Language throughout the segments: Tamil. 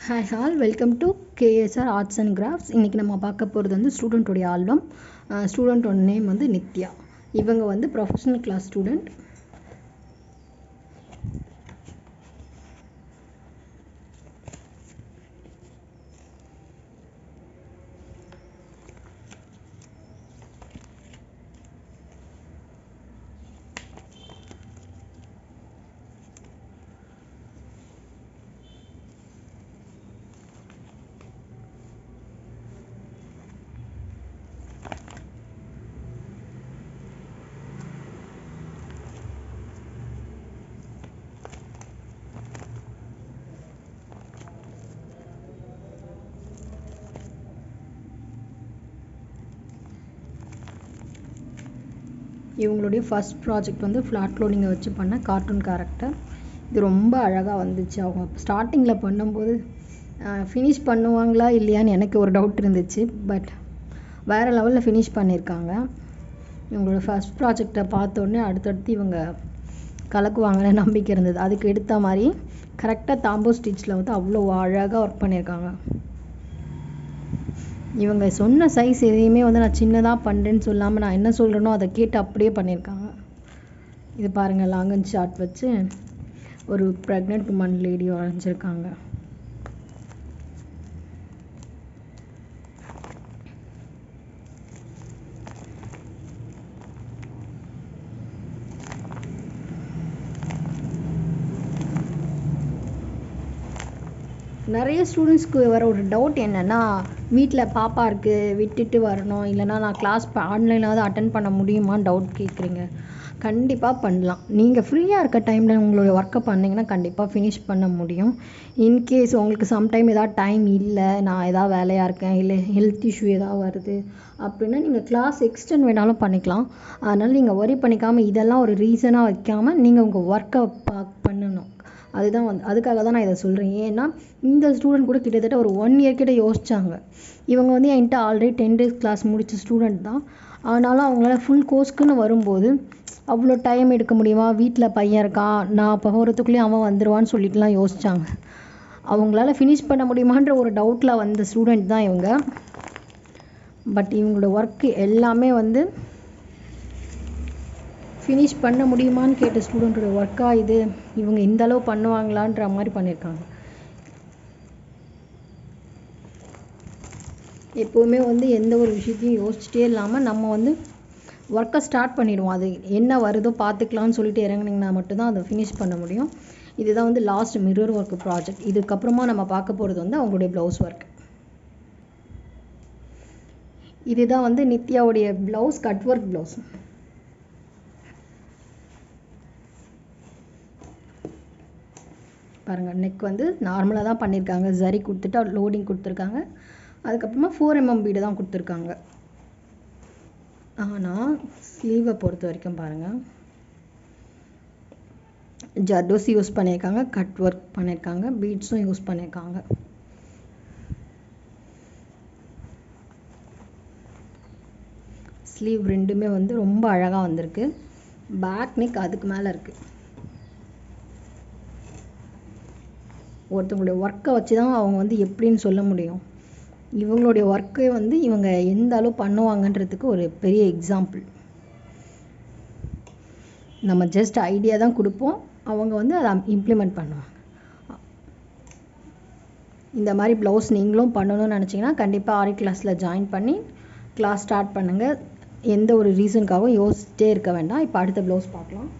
Hi all, welcome to KSR arts and crafts. இன்றைக்கி நம்ம பார்க்க போகிறது வந்து ஸ்டூடெண்ட்டோடைய ஆல்பம். ஸ்டூடெண்ட்டோட நேம் வந்து நித்யா. இவங்க வந்து ப்ரொஃபஷனல் கிளாஸ் ஸ்டூடெண்ட். இவங்களுடைய ஃபஸ்ட் ப்ராஜெக்ட் வந்து ஃப்ளாட் லோடிங்கை வச்சு பண்ண கார்ட்டூன் கேரக்டர். இது ரொம்ப அழகாக வந்துச்சு. அவங்க ஸ்டார்டிங்கில் பண்ணும்போது ஃபினிஷ் பண்ணுவாங்களா இல்லையான்னு எனக்கு ஒரு டவுட் இருந்துச்சு. பட் வேறு லெவலில் ஃபினிஷ் பண்ணியிருக்காங்க. இவங்களோட ஃபஸ்ட் ப்ராஜெக்டை பார்த்தோன்னே அடுத்தடுத்து இவங்க கலக்குவாங்கன்னு நம்பிக்கை இருந்தது. அதுக்கு எடுத்த மாதிரி கரெக்டாக தாம்போ ஸ்டிச்சில் வந்து அவ்வளோ அழகாக ஒர்க் பண்ணியிருக்காங்க. இவங்க சொன்ன சைஸ் எதையுமே வந்து நான் சின்னதாக பண்ணுறேன்னு சொல்லாமல் நான் என்ன சொல்கிறேனோ அதை கேட்டு அப்படியே பண்ணியிருக்காங்க. இது பாருங்கள், லாங்கன் ஷார்ட் வச்சு ஒரு ப்ரெக்னென்ட் உமன் லேடி வரைஞ்சிருக்காங்க. நிறைய ஸ்டூடெண்ட்ஸ்க்கு வர ஒரு டவுட் என்னென்னா, வீட்டில் பாப்பா இருக்குது விட்டுட்டு வரணும், இல்லைனா நான் கிளாஸ் ஆன்லைனாவது அட்டன் பண்ண முடியுமான்னு டவுட் கேட்குறீங்க. கண்டிப்பாக பண்ணலாம். நீங்கள் ஃப்ரீயாக இருக்க டைமில் உங்களுடைய ஒர்க்கை பண்ணிங்கன்னா கண்டிப்பாக ஃபினிஷ் பண்ண முடியும். இன்கேஸ் உங்களுக்கு சம்டைம் ஏதாவது டைம் இல்லை, நான் ஏதாவது வேலையாக இருக்கேன், இல்லை ஹெல்த் இஷ்யூ ஏதாவது வருது அப்படின்னா நீங்கள் கிளாஸ் எக்ஸ்டெண்ட் வேணாலும் பண்ணிக்கலாம். அதனால் நீங்கள் ஒரி பண்ணிக்காமல் இதெல்லாம் ஒரு ரீசனாக வைக்காமல் நீங்கள் உங்கள் ஒர்க்கை பண்ணணும். அதுதான் அதுக்காக தான் நான் இதை சொல்கிறேன். ஏன்னா இந்த ஸ்டூடெண்ட் கூட கிட்டத்தட்ட ஒரு 1 இயர் கிட்ட யோசித்தாங்க. இவங்க வந்து என்கிட்ட ஆல்ரெடி 10 days கிளாஸ் முடித்த ஸ்டூடெண்ட் தான். ஆனாலும் அவங்களால ஃபுல் கோர்ஸ்க்குன்னு வரும்போது அவ்வளோ டைம் எடுக்க முடியுமா, வீட்டில் பையன் இருக்கான், நான் போகிறதுக்குள்ளேயும் அவன் வந்துடுவான்னு சொல்லிட்டுலாம் யோசித்தாங்க. அவங்களால ஃபினிஷ் பண்ண முடியுமான்ற ஒரு டவுட்டில் வந்த ஸ்டூடெண்ட் தான் இவங்க. பட் இவங்களோட ஒர்க்கு எல்லாமே வந்து ஃபினிஷ் பண்ண முடியுமான்னு கேட்ட ஸ்டூடெண்ட்டோட ஒர்க்காக இது. இவங்க இந்த அளவு பண்ணுவாங்களான்ற மாதிரி பண்ணியிருக்காங்க. எப்போவுமே வந்து எந்த ஒரு விஷயத்தையும் யோசிச்சுட்டே இல்லாமல் நம்ம வந்து ஒர்க்கை ஸ்டார்ட் பண்ணிடுவோம். அது என்ன வருதோ பார்த்துக்கலான்னு சொல்லிட்டு இறங்குனீங்கன்னா மட்டும்தான் அதை ஃபினிஷ் பண்ண முடியும். இதுதான் வந்து லாஸ்ட் மிரர் ஒர்க் ப்ராஜெக்ட். இதுக்கப்புறமா நம்ம பார்க்க போகிறது வந்து அவங்களுடைய ப்ளவுஸ் ஒர்க். இதுதான் வந்து நித்யாவுடைய ப்ளவுஸ், கட் ஒர்க் ப்ளவுஸ். பாருங்கள், நெக் வந்து நார்மலாக தான் பண்ணியிருக்காங்க. ஜரி கொடுத்துட்டு லோடிங் கொடுத்துருக்காங்க. அதுக்கப்புறமா 4 mm பீடு தான் கொடுத்துருக்காங்க. ஆனால் ஸ்லீவை பொறுத்த வரைக்கும் பாருங்கள், ஜர்தோசி யூஸ் பண்ணியிருக்காங்க, கட் ஒர்க் பண்ணியிருக்காங்க, பீட்ஸும் யூஸ் பண்ணியிருக்காங்க. ஸ்லீவ் ரெண்டுமே வந்து ரொம்ப அழகாக வந்திருக்கு. பேக் நெக் அதுக்கு மேலே இருக்குது. ஒருத்தவங்களுடைய ஒர்க்கை வச்சு தான் அவங்க வந்து எப்படின்னு சொல்ல முடியும். இவங்களுடைய ஒர்க்கை வந்து இவங்க எந்த அளவு பண்ணுவாங்கன்றதுக்கு ஒரு பெரிய எக்ஸாம்பிள். நம்ம ஜஸ்ட் ஐடியா தான் கொடுப்போம், அவங்க வந்து அதை இம்ப்ளிமெண்ட் பண்ணுவாங்க. இந்த மாதிரி ப்ளவுஸ் நீங்களும் பண்ணணும்னு நினச்சிங்கன்னா கண்டிப்பாக ஆரி கிளாஸில் ஜாயின் பண்ணி கிளாஸ் ஸ்டார்ட் பண்ணுங்கள். எந்த ஒரு ரீசனுக்காகவும் யோசிச்சிட்டே இருக்க வேண்டாம். இப்போ அடுத்த ப்ளவுஸ் பார்க்கலாம்.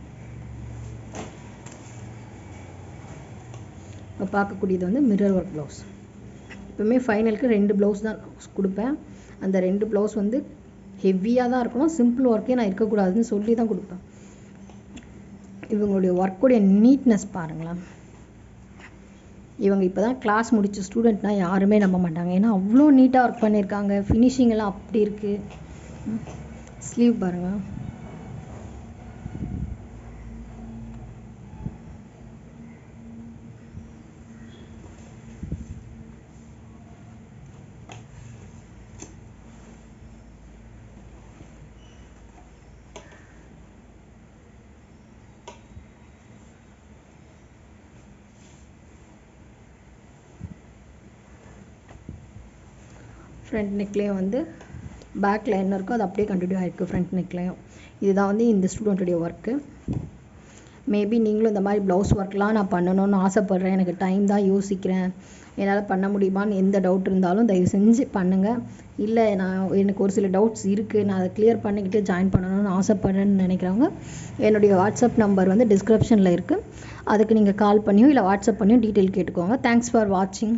இப்போ பார்க்கக்கூடியது வந்து மிரர் ஒர்க் ப்ளவுஸ். எப்பவுமே ஃபைனலுக்கு 2 ப்ளவுஸ் தான் கொடுப்பேன். அந்த 2 ப்ளவுஸ் வந்து ஹெவியாக தான் இருக்கணும். சிம்பிள் ஒர்க்கே நான் இருக்கக்கூடாதுன்னு சொல்லி தான் கொடுப்பேன். இவங்களுடைய ஒர்க்குடைய நீட்னஸ் பாருங்களேன். இவங்க இப்போ தான் கிளாஸ் முடித்த ஸ்டூடெண்ட்னால் யாருமே நம்ப மாட்டாங்க. ஏன்னா அவ்வளோ நீட்டாக ஒர்க் பண்ணியிருக்காங்க. ஃபினிஷிங் எல்லாம் அப்படி இருக்குது. ஸ்லீவ் பாருங்கள், ஃப்ரண்ட் நெக்லேயும் வந்து பேக்கில் என்ன இருக்கோ அது அப்படியே கண்டினியூ ஆகிருக்கு ஃப்ரண்ட் நெக்லேயும். இதுதான் வந்து இந்த ஸ்டூடெண்ட்டுடைய ஒர்க்கு. மேபி நீங்களும் இந்த மாதிரி ப்ளவுஸ் ஒர்க்லாம் நான் பண்ணணும்னு ஆசைப்பட்றேன், எனக்கு டைம் தான் யோசிக்கிறேன், என்னால் பண்ண முடியுமான்னு எந்த டவுட் இருந்தாலும் தயவு செஞ்சு பண்ணுங்கள். இல்லை எனக்கு ஒரு சில டவுட்ஸ் இருக்குது, நான் அதை கிளியர் பண்ணிக்கிட்டு ஜாயின் பண்ணணும்னு ஆசைப்பட்றேன்னு நினைக்கிறவங்க என்னுடைய வாட்ஸ்அப் நம்பர் வந்து டிஸ்கிரிப்ஷனில் இருக்குது. அதுக்கு நீங்கள் கால் பண்ணியோ இல்லை வாட்ஸ்அப் பண்ணியோ டீட்டெயில் கேட்டுக்கோங்க. தேங்க்ஸ் ஃபார் வாட்சிங்.